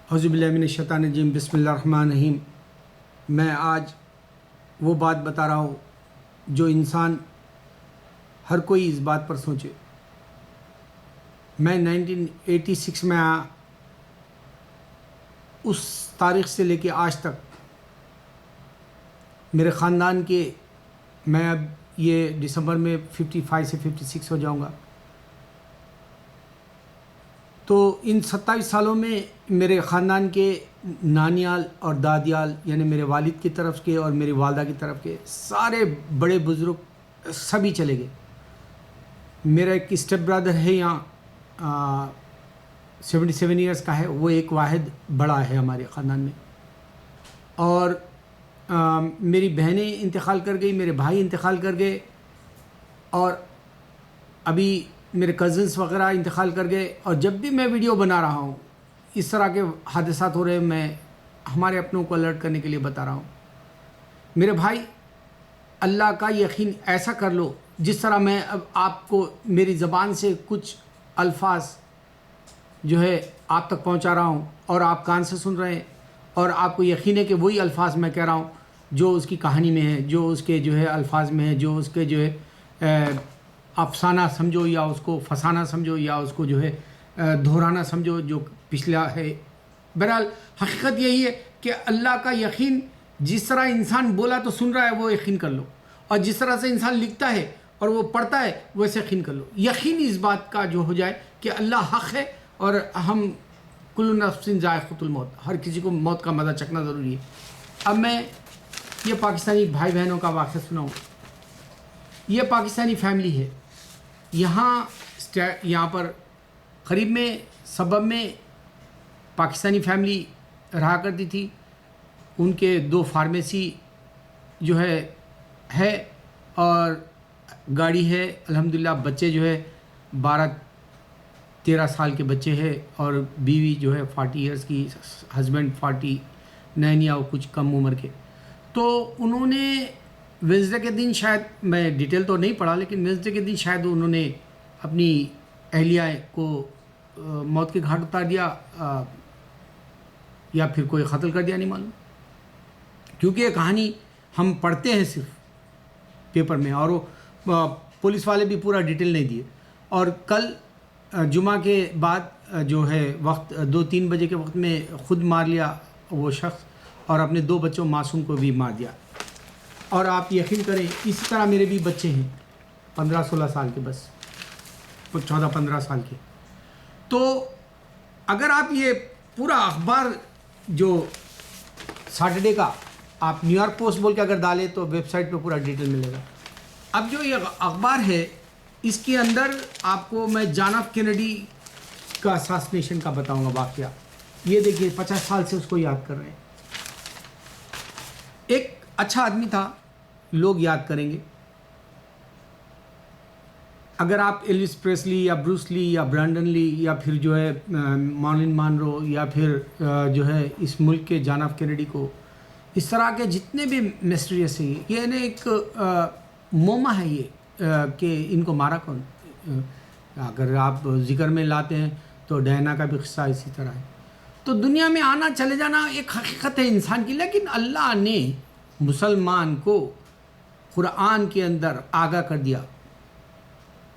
اعوذ باللہ من الشیطان الرجیم، بسم اللہ الرحمن الرحیم۔ میں آج وہ بات بتا رہا ہوں جو انسان ہر کوئی اس بات پر سوچے۔ میں 1986 میں آیا، اس تاریخ سے لے کے آج تک میرے خاندان کے، میں اب یہ دسمبر میں 55 سے 56 ہو جاؤں گا، تو ان 27 سالوں میں میرے خاندان کے نانیال اور دادیال، یعنی میرے والد کی طرف کے اور میری والدہ کی طرف کے سارے بڑے بزرگ سبھی چلے گئے۔ میرا ایک اسٹیپ برادر ہے یہاں 77 ایئرس کا ہے، وہ ایک واحد بڑا ہے ہمارے خاندان میں، اور میری بہنیں انتقال کر گئی، میرے بھائی انتقال کر گئے، اور ابھی میرے کزنس وغیرہ انتقال کر گئے۔ اور جب بھی میں ویڈیو بنا رہا ہوں، اس طرح کے حادثات ہو رہے ہیں، میں ہمارے اپنوں کو الرٹ کرنے کے لیے بتا رہا ہوں۔ میرے بھائی، اللہ کا یقین ایسا کر لو، جس طرح میں اب آپ کو میری زبان سے کچھ الفاظ جو ہے آپ تک پہنچا رہا ہوں اور آپ کان سے سن رہے ہیں، اور آپ کو یقین ہے کہ وہی الفاظ میں کہہ رہا ہوں جو اس کی کہانی میں ہے، جو اس کے جو ہے الفاظ میں ہے، جو اس کے جو ہے افسانہ سمجھو، یا اس کو فسانہ سمجھو، یا اس کو جو ہے دہرانا سمجھو، جو پچھلا ہے۔ بہرحال حقیقت یہی ہے کہ اللہ کا یقین، جس طرح انسان بولا تو سن رہا ہے وہ یقین کر لو، اور جس طرح سے انسان لکھتا ہے اور وہ پڑھتا ہے ویسے یقین کر لو۔ یقین اس بات کا جو ہو جائے کہ اللہ حق ہے، اور ہم کل نفس ذائقۃ الموت، ہر کسی کو موت کا مزہ چکھنا ضروری ہے۔ اب میں یہ پاکستانی بھائی بہنوں کا واقعہ سناؤں۔ یہ پاکستانی فیملی ہے، یہاں پر قریب میں سبب میں پاکستانی فیملی رہا کرتی تھی۔ ان کے 2 فارمیسی جو ہے اور گاڑی ہے، الحمدللہ۔ بچے جو ہے 12-13 سال کے بچے ہیں، اور بیوی جو ہے 40 ایئرس کی، ہسبینڈ 49 یا کچھ کم عمر کے۔ تو انہوں نے وینسڈے کے دن، شاید میں ڈیٹیل تو نہیں پڑھا، لیکن وینسڈے کے دن شاید انہوں نے اپنی اہلیہ کو موت کے گھاٹ اتار دیا، یا پھر کوئی قتل کر دیا، نہیں معلوم، کیونکہ یہ کہانی ہم پڑھتے ہیں صرف پیپر میں، اور وہ پولیس والے بھی پورا ڈیٹیل نہیں دیے۔ اور کل جمعہ کے بعد جو ہے وقت 2-3 بجے کے وقت میں خود مار لیا وہ شخص، اور اپنے 2 بچوں معصوم کو بھی مار دیا۔ اور آپ یقین کریں، اسی طرح میرے بھی بچے ہیں 15-16 سال کے، بس 14-15 سال کے۔ تو اگر آپ یہ پورا اخبار جو سیٹرڈے کا آپ نیو یارک پوسٹ بول کے اگر ڈالیں تو ویب سائٹ پہ پورا ڈیٹیل ملے گا۔ اب جو یہ اخبار ہے، اس کے اندر آپ کو میں جان ایف کینیڈی کا اساسینیشن کا بتاؤں گا واقعہ۔ یہ دیکھیے، 50 سال سے اس کو یاد کر رہے ہیں۔ ایک اچھا آدمی تھا، لوگ یاد کریں گے۔ اگر آپ ایلوس پریسلی یا بروس لی یا برینڈن لی، یا پھر جو ہے مارلن مانرو، یا پھر جو ہے اس ملک کے جان ایف کینیڈی کو، اس طرح کے جتنے بھی مسٹریس ہیں، یہ نا ایک موما ہے یہ، کہ ان کو مارا کون۔ اگر آپ ذکر میں لاتے ہیں تو ڈینا کا بھی قصہ اسی طرح ہے۔ تو دنیا میں آنا چلے جانا ایک حقیقت ہے انسان کی، لیکن اللہ نے مسلمان کو قرآن کے اندر آگاہ کر دیا،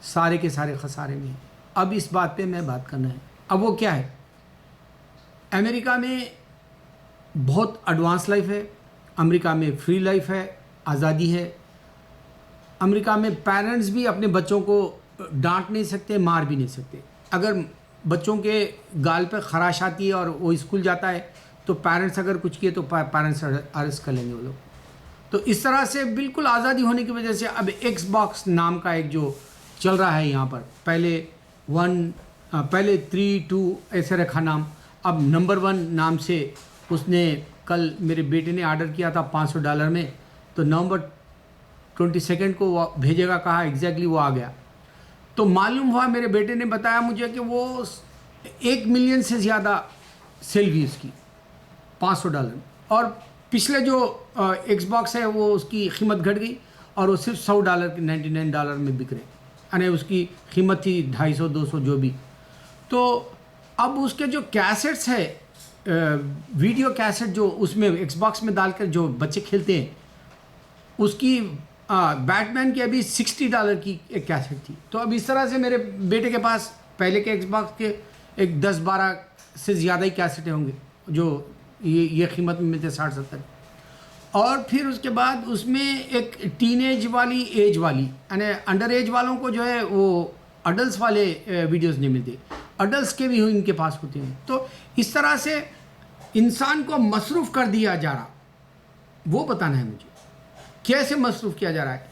سارے کے سارے خسارے میں۔ اب اس بات پہ میں بات کرنا ہے۔ اب وہ کیا ہے؟ امریکہ میں بہت ایڈوانس لائف ہے، امریکہ میں فری لائف ہے، آزادی ہے۔ امریکہ میں پیرنٹس بھی اپنے بچوں کو ڈانٹ نہیں سکتے، مار بھی نہیں سکتے۔ اگر بچوں کے گال پہ خراش آتی ہے اور وہ اسکول جاتا ہے، تو پیرنٹس اگر کچھ کیے تو پیرنٹس اریسٹ کر لیں گے وہ لوگ۔ تو اس طرح سے بالکل آزادی ہونے کی وجہ سے اب ایکس باکس نام کا ایک جو چل رہا ہے یہاں پر، پہلے 3-2 ایسے رکھا نام، اب نمبر 1 نام سے اس نے، کل میرے بیٹے نے آرڈر کیا تھا $500 میں، تو نومبر 22 کو وہ بھیجے گا کہا، ایگزیکٹلی وہ آ گیا۔ تو معلوم ہوا، میرے بیٹے نے بتایا مجھے کہ وہ 1 ملین سے زیادہ سیل ہوئی اس کی $500، اور پچھلے جو ایکس باکس ہے وہ اس کی قیمت گھٹ گئی، اور وہ صرف $100 کے $99 میں بک رہے، یعنی اس کی قیمت تھی 250-200 جو بھی۔ تو اب اس کے جو کیسٹس ہے ویڈیو کیسٹ جو اس میں ایکس باکس میں ڈال کر جو بچے کھیلتے ہیں، اس کی بیٹ مین کی ابھی $60 کی ایک کیسٹ تھی. تو اب اس طرح سے میرے بیٹے کے پاس پہلے کے ایکس باکس کے ایک 10-12 سے زیادہ ہی کیسٹیں ہوں گے جو یہ قیمت میں ملتے 60-70. اور پھر اس کے بعد اس میں ایک ٹین ایج والی یعنی انڈر ایج والوں کو جو ہے وہ اڈلٹس والے ویڈیوز نہیں ملتے، اڈلٹس کے بھی ان کے پاس ہوتے ہیں. تو اس طرح سے انسان کو مصروف کر دیا جا رہا، وہ بتانا ہے مجھے کیسے مصروف کیا جا رہا ہے.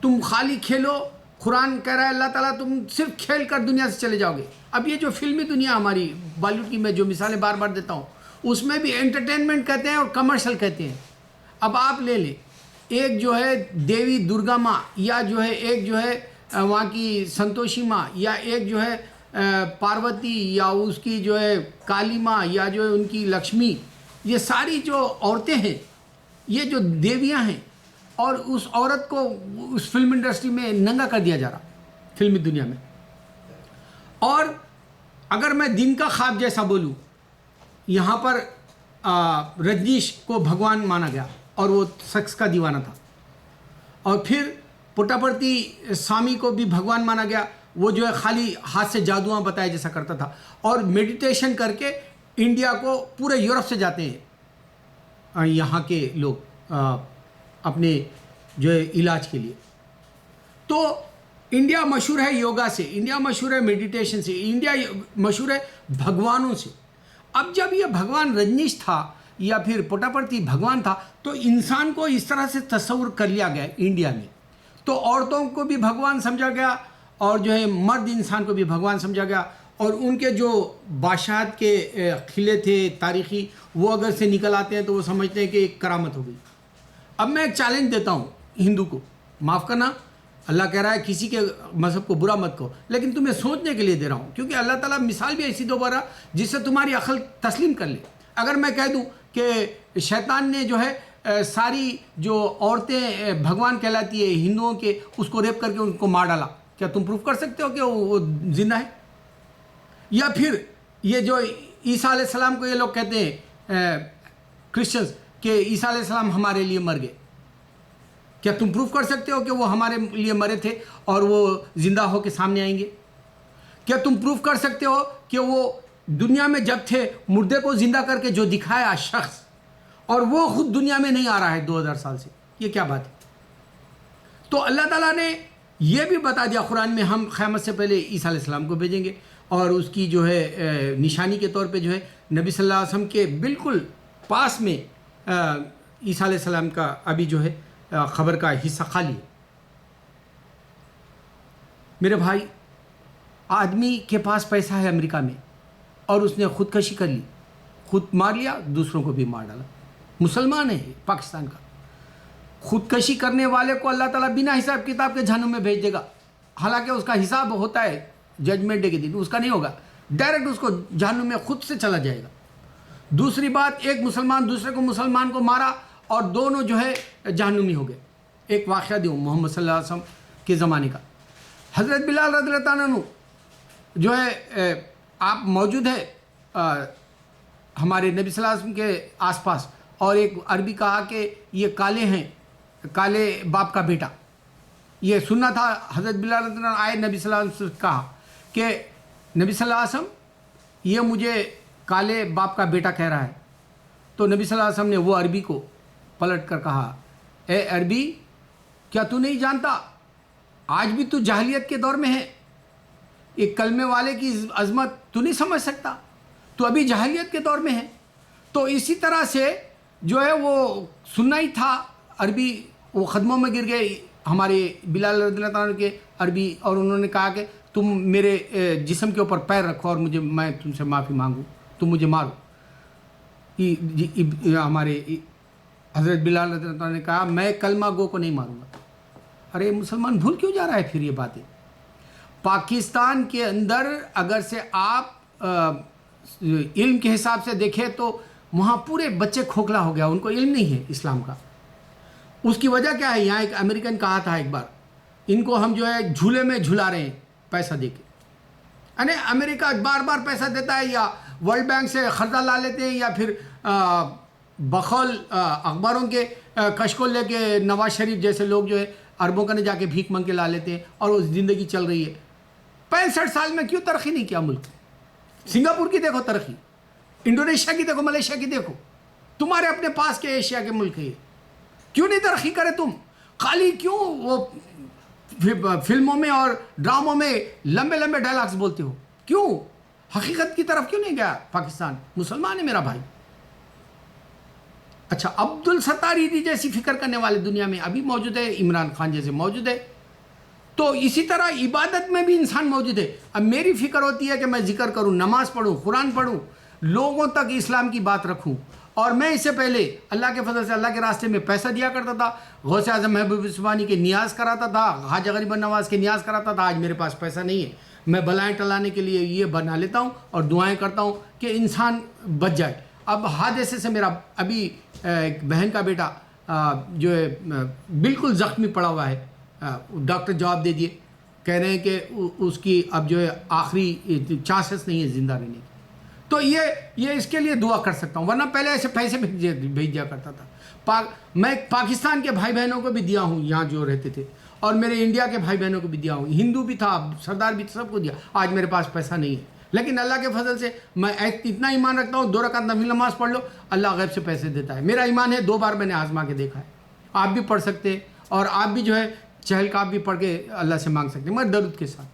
تم خالی کھیلو، قرآن کہہ رہا ہے اللہ تعالیٰ تم صرف کھیل کر دنیا سے چلے جاؤ گے. اب یہ جو فلمی دنیا ہماری بالی ووڈ کی میں جو مثالیں بار بار دیتا ہوں، اس میں بھی انٹرٹینمنٹ کہتے ہیں اور کمرشل کہتے ہیں. اب آپ لے لیں، ایک جو ہے دیوی درگا ماں، یا جو ہے ایک جو ہے وہاں کی سنتوشی ماں، یا ایک جو ہے پاروتی، یا اس کی جو ہے کالی ماں، یا جو ہے ان کی لکشمی، یہ ساری جو عورتیں ہیں، یہ جو دیویاں ہیں، اور اس عورت کو اس فلم انڈسٹری میں ننگا کر دیا جا رہا فلمی دنیا میں. اور اگر میں دن کا خواب جیسا بولوں، یہاں پر رجنیش کو بھگوان مانا گیا اور وہ سیکس کا دیوانہ تھا. اور پھر پٹاپرتی سوامی کو بھی بھگوان مانا گیا، وہ جو ہے خالی ہاتھ سے جادواں بتایا جیسا کرتا تھا، اور میڈیٹیشن کر کے انڈیا کو پورے یورپ سے جاتے ہیں یہاں کے لوگ اپنے جو ہے علاج کے لیے. تو انڈیا مشہور ہے یوگا سے، انڈیا مشہور ہے میڈیٹیشن سے، انڈیا مشہور ہے بھگوانوں سے. اب جب یہ بھگوان رجنیش تھا یا پھر پٹاپرتی بھگوان تھا، تو انسان کو اس طرح سے تصور کر لیا گیا انڈیا میں. تو عورتوں کو بھی بھگوان سمجھا گیا، اور جو ہے مرد انسان کو بھی بھگوان سمجھا گیا. اور ان کے جو بادشاہت کے قلعے تھے تاریخی، وہ اگر سے نکل آتے ہیں تو وہ سمجھتے ہیں کہ ایک کرامت ہو گئی. اب میں ایک چیلنج دیتا ہوں ہندو کو، معاف کرنا، اللہ کہہ رہا ہے کسی کے مذہب کو برا مت کہو، لیکن تمہیں سوچنے کے لیے دے رہا ہوں، کیونکہ اللہ تعالیٰ مثال بھی ایسی دوبارہ جس سے تمہاری عقل تسلیم کر لے. اگر میں کہہ دوں کہ شیطان نے جو ہے ساری جو عورتیں بھگوان کہلاتی ہے ہندوؤں کے، اس کو ریپ کر کے ان کو مار ڈالا، کیا تم پروف کر سکتے ہو کہ وہ زندہ ہے؟ یا پھر یہ جو عیسیٰ علیہ السلام کو یہ لوگ کہتے ہیں کرسچنز کہ عیسیٰ علیہ السلام ہمارے لیے مر گئے، کیا تم پروف کر سکتے ہو کہ وہ ہمارے لیے مرے تھے اور وہ زندہ ہو کے سامنے آئیں گے؟ کیا تم پروف کر سکتے ہو کہ وہ دنیا میں جب تھے مردے کو زندہ کر کے جو دکھایا شخص، اور وہ خود دنیا میں نہیں آ رہا ہے 2000 سال سے؟ یہ کیا بات ہے؟ تو اللہ تعالیٰ نے یہ بھی بتا دیا قرآن میں، ہم قیامت سے پہلے عیسیٰ علیہ السلام کو بھیجیں گے، اور اس کی جو ہے نشانی کے طور پہ جو ہے نبی صلی اللہ علیہ وسلم کے بالکل پاس میں عیسیٰ علیہ السلام کا ابھی جو ہے خبر کا حصہ خالی ہے. میرے بھائی، آدمی کے پاس پیسہ ہے امریکہ میں، اور اس نے خودکشی کر لی، خود مار لیا، دوسروں کو بھی مار ڈالا. مسلمان ہے پاکستان کا. خودکشی کرنے والے کو اللہ تعالیٰ بنا حساب کتاب کے جہنم میں بھیج دے گا، حالانکہ اس کا حساب ہوتا ہے ججمنٹ ڈے کے دن، اس کا نہیں ہوگا، ڈائریکٹ اس کو جہنم میں خود سے چلا جائے گا. دوسری بات، ایک مسلمان دوسرے کو مسلمان کو مارا اور دونوں جو ہے جہنمی ہو گئے. ایک واقعہ دوں محمد صلی اللہ علیہ وسلم کے زمانے کا. حضرت بلال رضی اللہ تعالیٰ عنہ جو ہے آپ موجود ہے ہمارے نبی صلی اللہ علیہ وسلم کے آس پاس، اور ایک عربی کہا کہ یہ کالے ہیں، کالے باپ کا بیٹا. یہ سننا تھا. حضرت بلال رضی اللہ عنہ آئے نبی صلی اللہ علیہ وسلم سے کہا کہ نبی صلی اللہ علیہ وسلم یہ مجھے کالے باپ کا بیٹا کہہ رہا ہے. تو نبی صلی اللہ علیہ وسلم نے وہ عربی کو پلٹ کر کہا، اے عربی، کیا تو نہیں جانتا آج بھی تو جاہلیت کے دور میں ہے؟ ایک کلمے والے کی عظمت تو نہیں سمجھ سکتا؟ تو ابھی جاہلیت کے دور میں ہے. تو اسی طرح سے جو ہے وہ سننا ہی تھا عربی، وہ قدموں میں گر گئے ہمارے بلال رضی اللہ عنہ کے عربی، اور انہوں نے کہا کہ تم میرے جسم کے اوپر پیر رکھو اور میں تم سے معافی مانگوں، تم مجھے مارو. ہمارے حضرت بلال رضی اللہ عنہ نے کہا میں کلمہ گو کو نہیں ماروں گا. ارے مسلمان بھول کیوں جا رہا ہے پھر یہ باتیں؟ پاکستان کے اندر اگر سے آپ علم کے حساب سے دیکھیں تو وہاں پورے بچے کھوکھلا ہو گیا، ان کو علم نہیں ہے اسلام کا. اس کی وجہ کیا ہے؟ یہاں ایک امریکن کہا تھا ایک بار، ان کو ہم جو ہے جھولے میں جھلا رہے ہیں پیسہ دے کے. یعنی امریکہ بار بار پیسہ دیتا ہے، یا ورلڈ بینک سے قرضہ لا لیتے ہیں یا پھر بخول اخباروں کے کشکول لے کے نواز شریف جیسے لوگ جو ہے اربوں کا نے جا کے بھیک مانگ کے لا لیتے ہیں اور وہ زندگی چل رہی ہے. 65 سال میں کیوں ترقی نہیں کیا ملک؟ سنگاپور کی دیکھو ترقی، انڈونیشیا کی دیکھو، ملیشیا کی دیکھو، تمہارے اپنے پاس کے ایشیا کے ملک ہے. کیوں نہیں ترقی کرے تم؟ خالی کیوں وہ فلموں میں اور ڈراموں میں لمبے لمبے ڈائلاگز بولتے ہو؟ کیوں حقیقت کی طرف کیوں نہیں گیا پاکستان؟ مسلمان ہے میرا بھائی. اچھا، عبد الستار ایدھی جیسی فکر کرنے والے دنیا میں ابھی موجود ہے، عمران خان جیسے موجود ہے. تو اسی طرح عبادت میں بھی انسان موجود ہے. اب میری فکر ہوتی ہے کہ میں ذکر کروں، نماز پڑھوں، قرآن پڑھوں، لوگوں تک اسلام کی بات رکھوں. اور میں اس سے پہلے اللہ کے فضل سے اللہ کے راستے میں پیسہ دیا کرتا تھا، غوث اعظم محبوب عثمانی کے نیاز کراتا تھا، خواجہ غریب نواز کے نیاز کراتا تھا. آج میرے پاس پیسہ نہیں ہے، میں بلائیں ٹلانے کے لیے یہ بنا لیتا ہوں اور دعائیں کرتا ہوں کہ انسان بچ جائے. اب حادثے سے میرا ابھی ایک بہن کا بیٹا جو ہے بالکل زخمی پڑا ہوا ہے، ڈاکٹر جواب دے دیے، کہہ رہے ہیں کہ اس کی اب جو ہے آخری چانسز نہیں ہے زندہ رہنے کی. تو یہ اس کے لیے دعا کر سکتا ہوں، ورنہ پہلے ایسے پیسے بھیج دیا کرتا تھا. میں پاکستان کے بھائی بہنوں کو بھی دیا ہوں یہاں جو رہتے تھے، اور میرے انڈیا کے بھائی بہنوں کو بھی دیا ہوں، ہندو بھی تھا، سردار بھی تھا، سب کو دیا. آج میرے پاس پیسہ نہیں ہے، لیکن اللہ کے فضل سے میں اتنا ایمان رکھتا ہوں، 2 رکعت نفل نماز پڑھ لو، اللہ غیب سے پیسے دیتا ہے. میرا ایمان ہے، 2 بار میں نے آزما کے دیکھا ہے. آپ بھی پڑھ سکتے ہیں اور آپ بھی جو ہے چہل قاب بھی پڑھ کے اللہ سے مانگ سکتے ہیں، مگر درود کے ساتھ.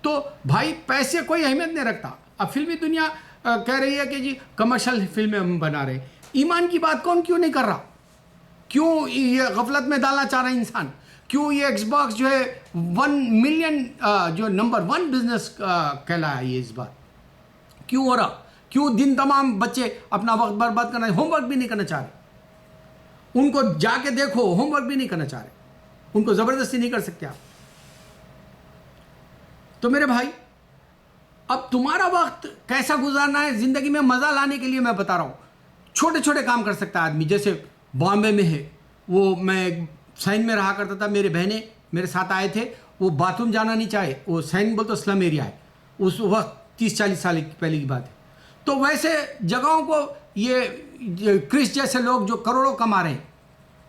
تو بھائی پیسے کوئی اہمیت نہیں رکھتا. اب فلمی دنیا کہہ رہی ہے کہ جی کمرشل فلمیں ہم بنا رہے ہیں. ایمان کی بات کون کیوں نہیں کر رہا؟ کیوں یہ غفلت میں ڈالنا چاہ رہا ہے انسان؟ کیوں یہ ایکس باکس جو ہے 1 ملین جو نمبر 1 بزنس کہلایا یہ اس بار کیوں ہو رہا؟ کیوں دن تمام بچے اپنا وقت برباد کرنا، ہوم ورک بھی نہیں کرنا چاہ رہے؟ ان کو جا کے دیکھو، ہوم ورک بھی نہیں کرنا چاہ رہے، ان کو زبردستی نہیں کر سکتے آپ. تو میرے بھائی، اب تمہارا وقت کیسا گزارنا ہے زندگی میں مزہ لانے کے لیے میں بتا رہا ہوں. چھوٹے چھوٹے کام کر سکتا ہے آدمی. جیسے بامبے میں ہے، وہ میں سین میں رہا کرتا تھا، میرے بہنیں میرے ساتھ آئے تھے، وہ باتھ روم جانا نہیں چاہے. وہ سین بولتے سلم ایریا ہے، اس وقت 30-40 سال پہلے کی بات ہے. تو ویسے جگہوں کو یہ کرس جیسے لوگ جو کروڑوں کما رہے ہیں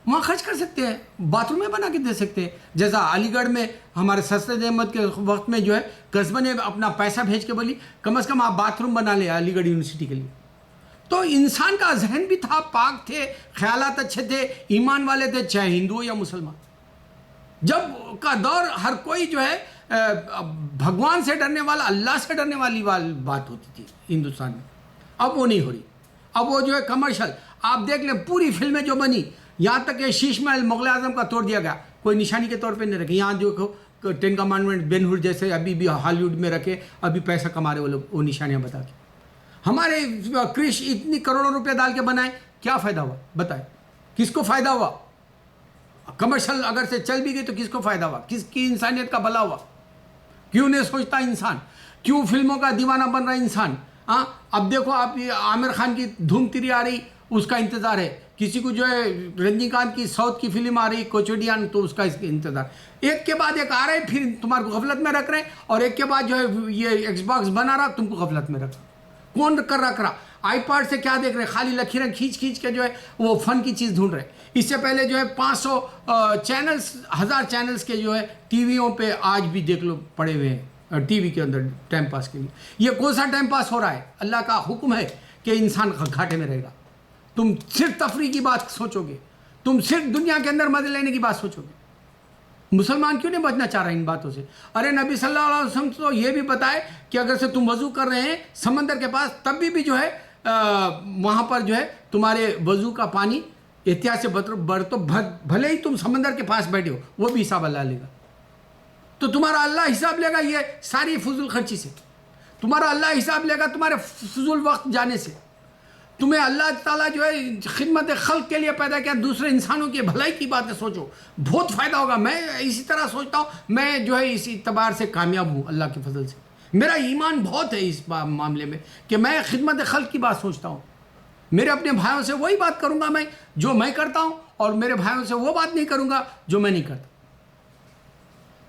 وہاں خرچ کر سکتے ہیں، باتھ روم میں بنا کے دے سکتے ہیں. جیسا علی گڑھ میں ہمارے سرسید احمد کے وقت میں جو ہے قصبے نے اپنا پیسہ بھیج کے بولی کم از کم آپ باتھ روم بنا لیں علی گڑھ یونیورسٹی کے لیے. تو انسان کا ذہن بھی تھا، پاک تھے، خیالات اچھے تھے، ایمان والے تھے، چاہے ہندو یا مسلمان. جب کا دور ہر کوئی جو ہے بھگوان سے ڈرنے والا، اللہ سے ڈرنے والی بات ہوتی تھی ہندوستان میں. اب وہ نہیں ہو رہی. اب وہ جو ہے کمرشل، آپ دیکھ لیں پوری فلمیں جو بنی، یہاں تک کہ شیش محل مغل اعظم کا توڑ دیا گیا، کوئی نشانی کے طور پہ نہیں رکھے. یہاں جو 10 کمانڈمنٹ بین ہڈ جیسے ابھی بھی ہالی ووڈ میں رکھے، ابھی پیسہ کما رہے وہ لوگ وہ نشانیاں بتا کے. ہمارے کرش اتنی کروڑوں روپے ڈال کے بنائے، کیا فائدہ ہوا بتائیں؟ کس کو فائدہ ہوا؟ کمرشل اگر سے چل بھی گئی تو کس کو فائدہ ہوا؟ کس کی انسانیت کا بھلا ہوا؟ کیوں نہیں سوچتا انسان؟ کیوں فلموں کا دیوانہ بن رہا انسان؟ ہاں، اب دیکھو آپ یہ عامر خان کی دھوم تیری آ رہی، اس کا انتظار ہے. کسی کو جو ہے رجنی کانت کی ساؤتھ کی فلم آ رہی کوچوڈیان، تو اس کا انتظار. ایک کے بعد ایک آ رہے، پھر تمہارے کو غفلت میں رکھ رہے ہیں، اور ایک کے بعد جو ہے یہ ایکس باکس بنا رہا تم کو غفلت میں رکھ رہا. کون کر رکھ رہا؟ آئی پاڈ سے کیا دیکھ رہے؟ خالی لکیریں کھینچ کھینچ کے جو ہے وہ فن کی چیز ڈھونڈ رہے. اس سے پہلے جو ہے 500 چینلز، 1000 چینلز کے جو ہے ٹی ویوں پہ آج بھی دیکھ لو پڑے ہوئے ہیں ٹی وی کے اندر ٹائم پاس کے لیے. یہ کون سا ٹائم پاس ہو رہا ہے؟ اللہ کا حکم ہے کہ انسان گھاٹے میں رہے گا. تم صرف تفریح کی بات سوچو گے، تم صرف دنیا کے اندر مزے لینے کی بات سوچو گے. مسلمان کیوں نہیں بچنا چاہ رہا ان باتوں سے؟ ارے نبی صلی اللہ علیہ وسلم تو یہ بھی بتائے کہ اگر سے تم وضو کر رہے ہیں سمندر کے پاس، تب بھی جو ہے وہاں پر جو ہے تمہارے وضو کا پانی احتیاط سے برتو، بھلے ہی تم سمندر کے پاس بیٹھے ہو، وہ بھی حساب اللہ لے گا. تو تمہارا اللہ حساب لے گا یہ ساری فضول خرچی سے. تمہارا اللہ حساب لے گا تمہارے فضول وقت جانے سے. تمہیں اللہ تعالیٰ جو ہے خدمت خلق کے لیے پیدا کیا، دوسرے انسانوں کی بھلائی کی باتیں سوچو، بہت فائدہ ہوگا. میں اسی طرح سوچتا ہوں، میں جو ہے اس اعتبار سے کامیاب ہوں اللہ کے فضل سے. میرا ایمان بہت ہے اس معاملے میں کہ میں خدمت خلق کی بات سوچتا ہوں. میرے اپنے بھائیوں سے وہی بات کروں گا میں جو میں کرتا ہوں، اور میرے بھائیوں سے وہ بات نہیں کروں گا جو میں نہیں کرتا.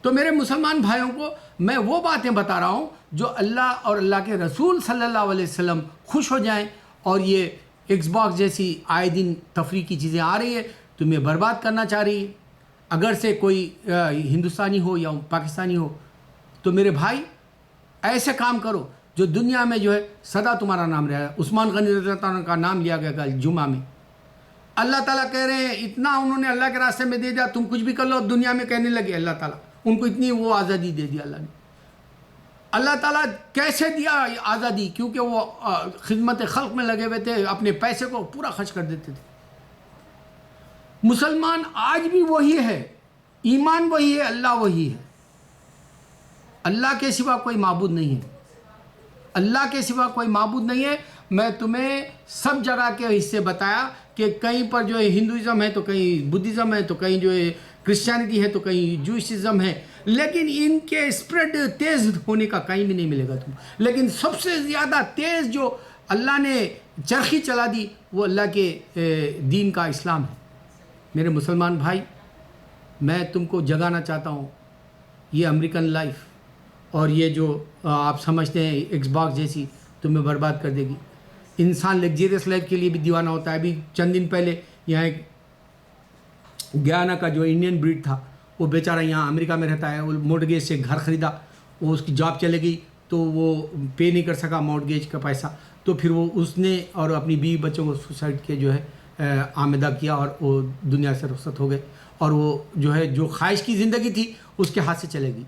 تو میرے مسلمان بھائیوں کو میں وہ باتیں بتا رہا ہوں جو اللہ اور اللہ کے رسول صلی اللہ علیہ وسلم خوش ہو جائیں. اور یہ ایکس باکس جیسی آئے دن تفریح کی چیزیں آ رہی ہے تمہیں برباد کرنا چاہ رہی ہے. اگر سے کوئی ہندوستانی ہو یا پاکستانی ہو تو میرے بھائی ایسے کام کرو جو دنیا میں جو ہے سدا تمہارا نام رہا ہے. عثمان غنی رضی اللہ عنہ کا نام لیا گیا کل جمعہ میں. اللہ تعالیٰ کہہ رہے ہیں اتنا انہوں نے اللہ کے راستے میں دے دیا, تم کچھ بھی کر لو دنیا میں کہنے لگے. اللہ تعالیٰ ان کو اتنی وہ آزادی دے دی اللہ نے. اللہ تعالیٰ کیسے دیا آزادی؟ کیونکہ وہ خدمت خلق میں لگے ہوئے تھے, اپنے پیسے کو پورا خرچ کر دیتے تھے. مسلمان آج بھی وہی ہے, ایمان وہی ہے, اللہ وہی ہے. اللہ کے سوا کوئی معبود نہیں ہے, اللہ کے سوا کوئی معبود نہیں ہے. میں تمہیں سب جگہ کے حصے بتایا کہ کہیں پر جو ہے ہندوازم ہے تو کہیں بدھزم ہے تو کہیں جو ہے کرسچینٹی ہے تو کہیں جوئشزم ہے, لیکن ان کے اسپریڈ تیز ہونے کا کہیں بھی نہیں ملے گا تم. لیکن سب سے زیادہ تیز جو اللہ نے چرخی چلا دی وہ اللہ کے دین کا اسلام ہے. میرے مسلمان بھائی, میں تم کو جگانا چاہتا ہوں. یہ امریکن لائف اور یہ جو آپ سمجھتے ہیں ایکس باکس جیسی تمہیں برباد کر دے گی. انسان لگزیریس لائف کے لیے بھی دیوانہ ہوتا ہے. ابھی چند دن پہلے یہاں ایک گیانا کا جو انڈین بریڈ تھا وہ بیچارہ یہاں امریکہ میں رہتا ہے, وہ مورٹگیج سے گھر خریدا, وہ اس کی جاب چلے گئی تو وہ پے نہیں کر سکا مورٹگیج کا پیسہ, تو پھر وہ اس نے اور اپنی بیوی بچوں کو سوسائڈ کے جو ہے آمدہ کیا اور وہ دنیا سے رخصت ہو گئے. اور وہ جو ہے جو خواہش کی زندگی تھی اس کے ہاتھ سے چلے گئی.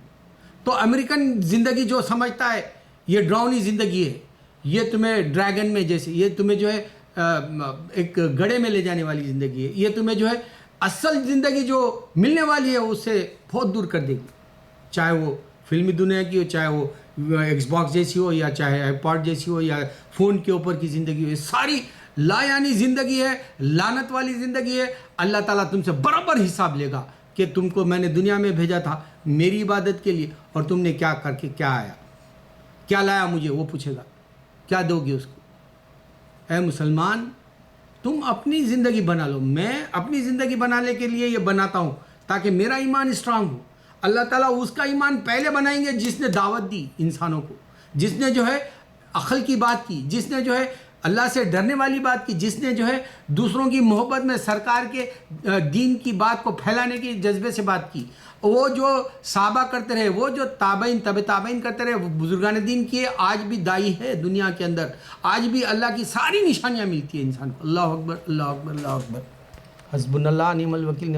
تو امریکن زندگی جو سمجھتا ہے یہ ڈراؤنی زندگی ہے, یہ تمہیں ڈریگن میں جیسے, یہ تمہیں جو ہے ایک گڑھے میں لے جانے والی زندگی ہے, یہ تمہیں جو ہے اصل زندگی جو ملنے والی ہے اس سے بہت دور کر دے گی. چاہے وہ فلمی دنیا کی ہو, چاہے وہ ایکس باکس جیسی ہو, یا چاہے آئی پاڈ جیسی ہو, یا فون کے اوپر کی زندگی ہو, یہ ساری لا یعنی زندگی ہے, لعنت والی زندگی ہے. اللہ تعالیٰ تم سے برابر حساب لے گا کہ تم کو میں نے دنیا میں بھیجا تھا میری عبادت کے لیے اور تم نے کیا کر کے کیا آیا, کیا لایا مجھے, وہ پوچھے گا. کیا دو گے اس کو؟ اے مسلمان, تم اپنی زندگی بنا لو. میں اپنی زندگی بنانے کے لیے یہ بناتا ہوں تاکہ میرا ایمان اسٹرانگ ہو. اللہ تعالیٰ اس کا ایمان پہلے بنائیں گے جس نے دعوت دی انسانوں کو, جس نے جو ہے عقل کی بات کی, جس نے جو ہے اللہ سے ڈرنے والی بات کی, جس نے جو ہے دوسروں کی محبت میں سرکار کے دین کی بات کو پھیلانے کی جذبے سے بات کی. وہ جو صحابہ کرتے رہے, وہ جو تابعین طب تابعین کرتے رہے, وہ بزرگان دین کیے, آج بھی دائی ہے دنیا کے اندر. آج بھی اللہ کی ساری نشانیاں ملتی ہیں انسان کو. اللہ اکبر, اللہ اکبر, اللہ اکبر. حسبنا اللہ نعم الوکیل.